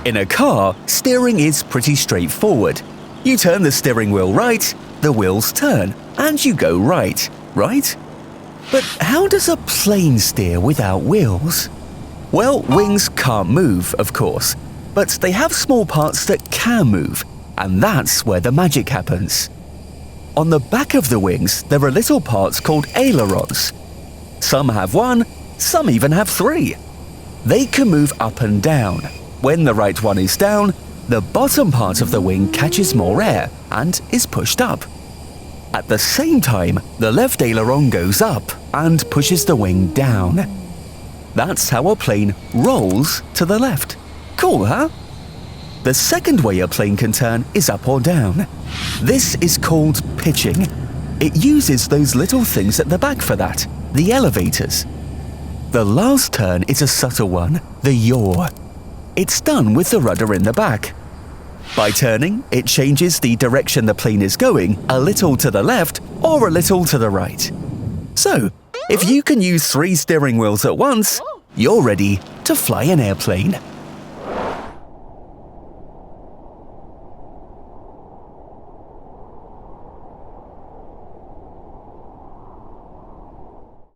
In a car, steering is pretty straightforward. You turn the steering wheel right, the wheels turn, and you go right, right? But how does a plane steer without wheels? Well, wings can't move, of course, but they have small parts that can move, and that's where the magic happens. On the back of the wings, there are little parts called ailerons. Some have one, some even have three. They can move up and down. When the right one is down, the bottom part of the wing catches more air and is pushed up. At the same time, the left aileron goes up and pushes the wing down. That's how a plane rolls to the left. Cool, huh? The second way a plane can turn is up or down. This is called pitching. It uses those little things at the back for that, the elevators. The last turn is a subtle one, the yaw. It's done with the rudder in the back. By turning, it changes the direction the plane is going a little to the left or a little to the right. So, if you can use 3 steering wheels at once, you're ready to fly an airplane.